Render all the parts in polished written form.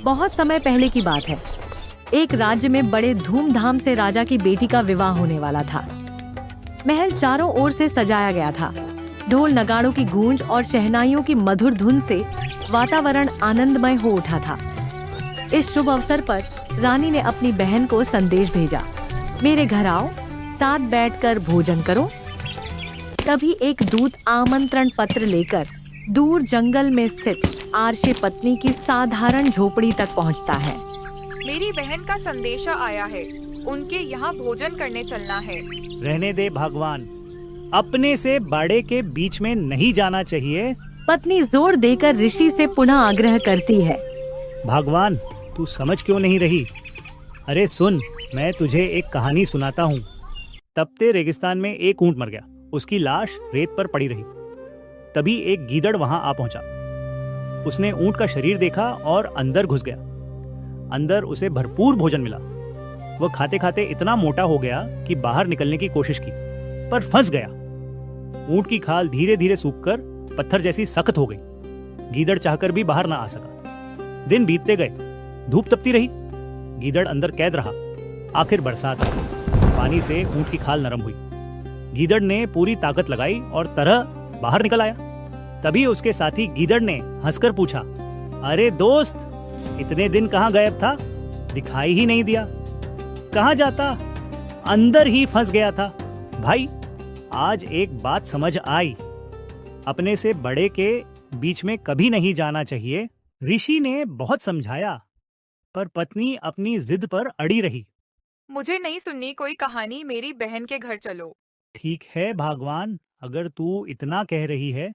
बहुत समय पहले की बात है। एक राज्य में बड़े धूमधाम से राजा की बेटी का विवाह होने वाला था। महल चारों ओर से सजाया गया था। ढोल नगाड़ों की गूंज और शहनाइयों की मधुर धुन से वातावरण आनंदमय हो उठा था। इस शुभ अवसर पर रानी ने अपनी बहन को संदेश भेजा, मेरे घर आओ, साथ बैठकर भोजन करो। तभी एक दूत आमंत्रण पत्र लेकर दूर जंगल में स्थित आरशे पत्नी की साधारण झोपड़ी तक पहुंचता है। मेरी बहन का संदेशा आया है, उनके यहाँ भोजन करने चलना है। रहने दे भगवान, अपने से बड़े के बीच में नहीं जाना चाहिए। पत्नी जोर देकर ऋषि से पुनः आग्रह करती है। भगवान, तू समझ क्यों नहीं रही? अरे सुन, मैं तुझे एक कहानी सुनाता हूँ। तपते रेगिस्तान में एक ऊंट मर गया। उसकी लाश रेत पर पड़ी रही। तभी एक गीदड़ वहां आ पहुंचा। उसने ऊंट का शरीर देखा और अंदर घुस गया। अंदर उसे भरपूर भोजन मिला। वह खाते खाते इतना मोटा हो गया कि बाहर निकलने की कोशिश की, पर फंस गया। ऊंट की खाल धीरे धीरे सूखकर पत्थर जैसी सख्त हो गई। गीदड़ चाहकर भी बाहर ना आ सका। दिन बीतते गए, धूप तपती रही। गीदड़ अंदर कैद रहा। आखिर बरसात आई। पानी से ऊंट की खाल नरम हुई। गीदड़ ने पूरी ताकत लगाई और तरह बाहर निकल आया। तभी उसके साथी गीदड़ ने हंसकर पूछा, अरे दोस्त, इतने दिन कहाँ गायब था? दिखाई ही नहीं दिया। कहाँ जाता? अंदर ही फंस गया था। भाई, आज एक बात समझ आई, अपने से बड़े के बीच में कभी नहीं जाना चाहिए। ऋषि ने बहुत समझाया, पर पत्नी अपनी जिद पर अड़ी रही। मुझे नहीं सुननी कोई कहानी, मेरी बहन के घर चलो। ठीक है भगवान, अगर तू इतना कह रही है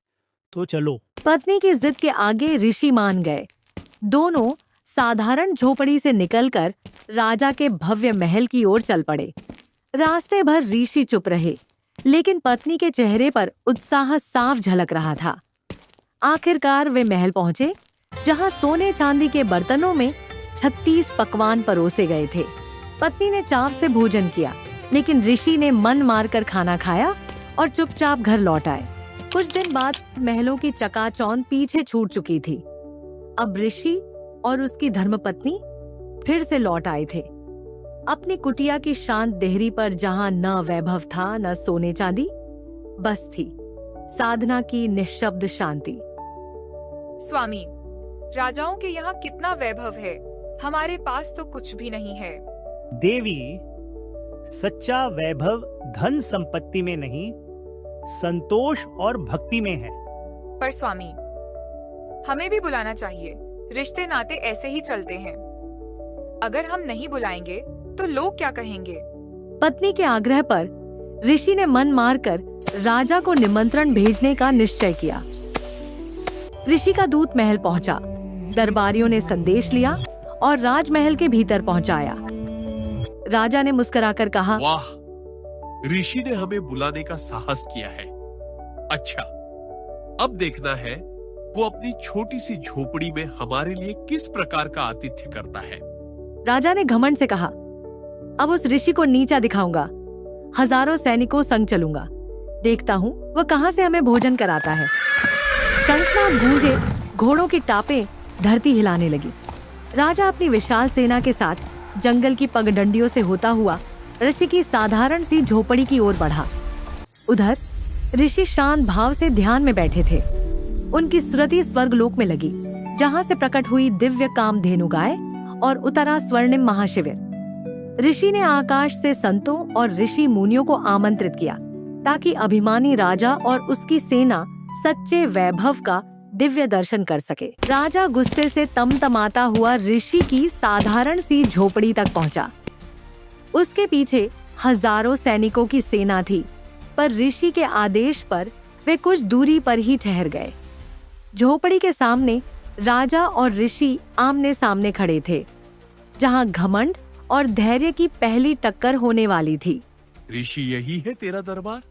तो चलो। पत्नी की जिद के आगे ऋषि मान गए। दोनों साधारण झोपड़ी से निकलकर राजा के भव्य महल की ओर चल पड़े। रास्ते भर ऋषि चुप रहे, लेकिन पत्नी के चेहरे पर उत्साह साफ झलक रहा था। आखिरकार वे महल पहुंचे, जहां सोने चांदी के बर्तनों में 36 पकवान परोसे गए थे। पत्नी ने चाव से भोजन किया, लेकिन ऋषि ने मन मारकर खाना खाया और चुपचाप घर लौट आए। कुछ दिन बाद महलों की चकाचौंध पीछे छूट चुकी थी। अब ऋषि और उसकी धर्मपत्नी फिर से लौट आए थे। अपनी कुटिया की शांत देहरी पर जहां न वैभव था न सोने चांदी, बस थी साधना की निःशब्द शांति। स्वामी, राजाओं के यहाँ कितना वैभव है, हमारे पास तो कुछ भी नहीं है। देवी, सच्चा वैभव धन संपत्ति में नहीं, संतोष और भक्ति में है। पर स्वामी, हमें भी बुलाना चाहिए। रिश्ते नाते ऐसे ही चलते हैं। अगर हम नहीं बुलाएंगे तो लोग क्या कहेंगे? पत्नी के आग्रह पर ऋषि ने मन मारकर राजा को निमंत्रण भेजने का निश्चय किया। ऋषि का दूत महल पहुंचा। दरबारियों ने संदेश लिया और राजमहल के भीतर पहुंचाया। राजा ने मुस्कुराकर कहा, वाह, ऋषि ने हमें बुलाने का साहस किया है। अच्छा, अब देखना है वो अपनी छोटी सी झोपड़ी में हमारे लिए किस प्रकार का आतिथ्य करता है। राजा ने घमंड से कहा, अब उस ऋषि को नीचा दिखाऊंगा। हजारों सैनिकों संग चलूंगा। देखता हूँ वह कहाँ से हमें भोजन कराता है। शंखनाद गूंजे, घोड़ों की टापें धरती हिलाने लगी। राजा अपनी विशाल सेना के साथ जंगल की पगडंडियों से होता हुआ ऋषि की साधारण सी झोपड़ी की ओर बढ़ा। उधर ऋषि शांत भाव से ध्यान में बैठे थे। उनकी सुरति स्वर्गलोक में लगी, जहां से प्रकट हुई दिव्य कामधेनु गाय और उतरा स्वर्णिम महाशिविर। ऋषि ने आकाश से संतों और ऋषि मुनियों को आमंत्रित किया, ताकि अभिमानी राजा और उसकी सेना सच्चे वैभव का दिव्य दर्शन कर सके। राजा गुस्से से तमतमाता हुआ ऋषि की साधारण सी झोपड़ी तक पहुंचा। उसके पीछे हजारों सैनिकों की सेना थी, पर ऋषि के आदेश पर वे कुछ दूरी पर ही ठहर गए। झोपड़ी के सामने राजा और ऋषि आमने सामने खड़े थे, जहां घमंड और धैर्य की पहली टक्कर होने वाली थी। ऋषि, यही है तेरा दरबार?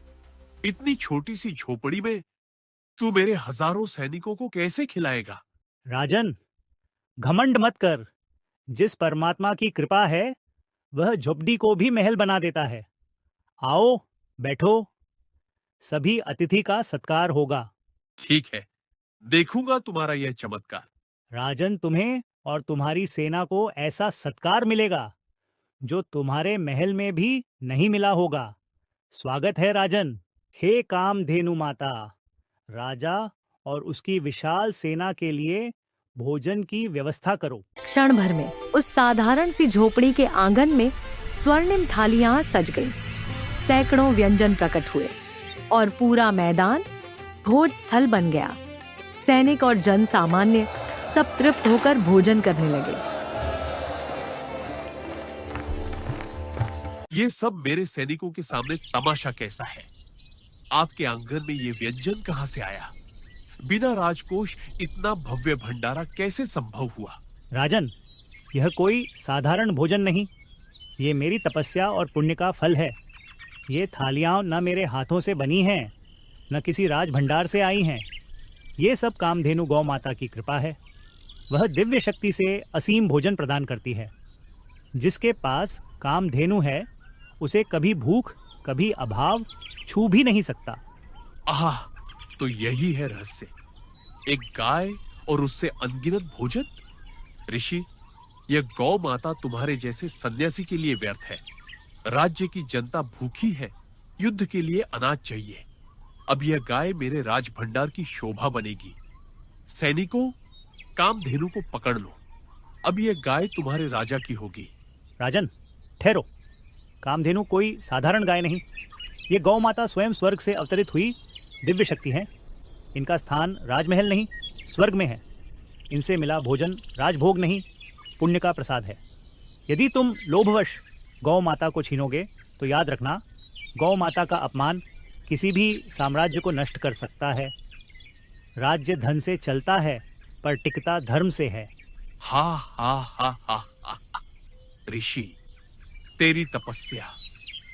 इतनी छोटी सी झोपड़ी में तू मेरे हजारों सैनिकों को कैसे खिलाएगा? राजन, घमंड मत कर। जिस परमात्मा की कृपा है, वह झोपड़ी को भी महल बना देता है। आओ, बैठो। सभी अतिथि का सत्कार होगा। ठीक है, देखूंगा तुम्हारा यह चमत्कार। राजन, तुम्हें और तुम्हारी सेना को ऐसा सत्कार मिलेगा जो तुम्हारे महल में भी नहीं मिला होगा। स्वागत है राजन। हे कामधेनु माता, राजा और उसकी विशाल सेना के लिए भोजन की व्यवस्था करो। क्षण भर में उस साधारण सी झोपड़ी के आंगन में स्वर्णिम थालियां सज गईं। सैकड़ों व्यंजन प्रकट हुए और पूरा मैदान भोज स्थल बन गया। सैनिक और जन सामान्य सब तृप्त होकर भोजन करने लगे। ये सब मेरे सैनिकों के सामने तमाशा कैसा है? आपके आंगन में ये व्यंजन कहां से आया? बिना राजकोष इतना भव्य भंडारा कैसे संभव हुआ? राजन, यह कोई साधारण भोजन नहीं, ये मेरी तपस्या और पुण्य का फल है। ये थालियां न मेरे हाथों से बनी हैं, न किसी राज भंडार से आई हैं। ये सब कामधेनु गौ माता की कृपा है। वह दिव्य शक्ति से असीम भोजन प्रदान करती है। जिसके पास कामधेनु है उसे कभी भूख, कभी अभाव छू भी नहीं सकता। आह, तो यही है रहस्य। एक गाय और उससे अनगिनत भोजन। ऋषि, यह गौ माता तुम्हारे जैसे सन्यासी के लिए व्यर्थ है। राज्य की जनता भूखी है, युद्ध के लिए अनाज चाहिए। अब यह गाय मेरे राज भंडार की शोभा बनेगी। सैनिकों, कामधेनु को पकड़ लो। अब यह गाय तुम्हारे राजा की होगी। राजन, ठहरो। कामधेनु कोई साधारण गाय नहीं, ये गौ माता स्वयं स्वर्ग से अवतरित हुई दिव्य शक्ति है। इनका स्थान राजमहल नहीं, स्वर्ग में है। इनसे मिला भोजन राजभोग नहीं, पुण्य का प्रसाद है। यदि तुम लोभवश गौ माता को छीनोगे तो याद रखना, गौ माता का अपमान किसी भी साम्राज्य को नष्ट कर सकता है। राज्य धन से चलता है पर टिकता धर्म से है। हा हा हा हा हा। ऋषि, तेरी तपस्या,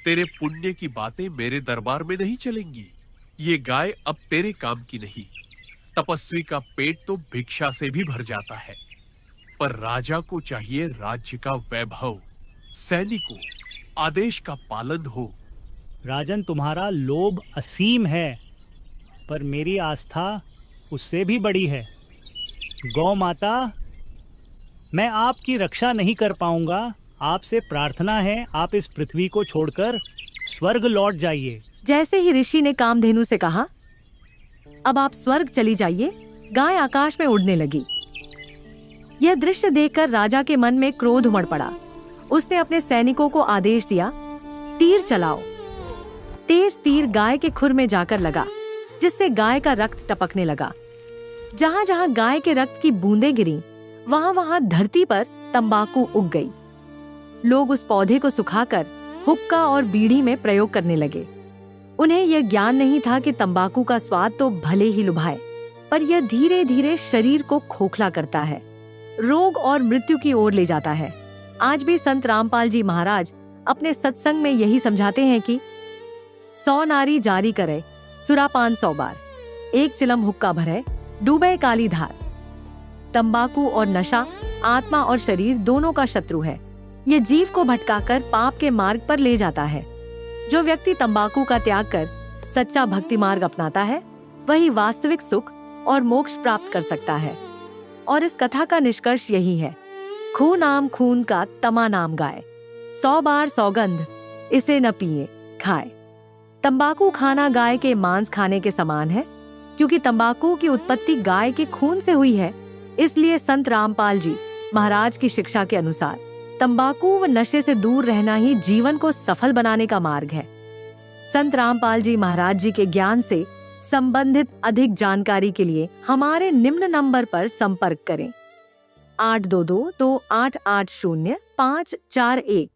तेरे पुण्य की बातें मेरे दरबार में नहीं चलेंगी। ये गाय अब तेरे काम की नहीं। तपस्वी का पेट तो भिक्षा से भी भर जाता है, पर राजा को चाहिए राज्य का वैभव, सैनिकों, आदेश का पालन हो। राजन, तुम्हारा लोभ असीम है, पर मेरी आस्था उससे भी बड़ी है। गौ माता, मैं आपकी रक्षा नहीं कर पाऊंगा। आपसे प्रार्थना है, आप इस पृथ्वी को छोड़कर स्वर्ग लौट जाइए। जैसे ही ऋषि ने कामधेनु से कहा, अब आप स्वर्ग चली जाइए, गाय आकाश में उड़ने लगी। यह दृश्य देखकर राजा के मन में क्रोध उमड़ पड़ा। उसने अपने सैनिकों को आदेश दिया, तीर चलाओ। तेज तीर गाय के खुर में जाकर लगा, जिससे गाय का रक्त टपकने लगा। जहां जहां गाय के रक्त की बूंदें गिरी, वहां वहां धरती पर तंबाकू उग गई। लोग उस पौधे को सुखाकर हुक्का और बीड़ी में प्रयोग करने लगे। उन्हें यह ज्ञान नहीं था कि तंबाकू का स्वाद तो भले ही लुभाए, पर यह धीरे धीरे शरीर को खोखला करता है, रोग और मृत्यु की ओर ले जाता है। आज भी संत रामपाल जी महाराज अपने सत्संग में यही समझाते हैं कि 100 नारी जारी करे सुरापान 100 बार, एक चिलम हुक्का भरे डूबे काली धार। तंबाकू और नशा आत्मा और शरीर दोनों का शत्रु है। ये जीव को भटकाकर पाप के मार्ग पर ले जाता है। जो व्यक्ति तंबाकू का त्याग कर सच्चा भक्ति मार्ग अपनाता है, वही वास्तविक सुख और मोक्ष प्राप्त कर सकता है। और इस कथा का निष्कर्ष यही है, खून नाम खून का तमा नाम गाय, 100 बार सौगंध इसे न पिए खाए। तंबाकू खाना गाय के मांस खाने के समान है। क्योंकि तंबाकू की उत्पत्ति गाय के खून से हुई है, इसलिए संत रामपाल जी महाराज की शिक्षा के अनुसार तंबाकू व नशे से दूर रहना ही जीवन को सफल बनाने का मार्ग है। संत रामपाल जी महाराज जी के ज्ञान से संबंधित अधिक जानकारी के लिए हमारे निम्न नंबर पर संपर्क करें 8222880 541।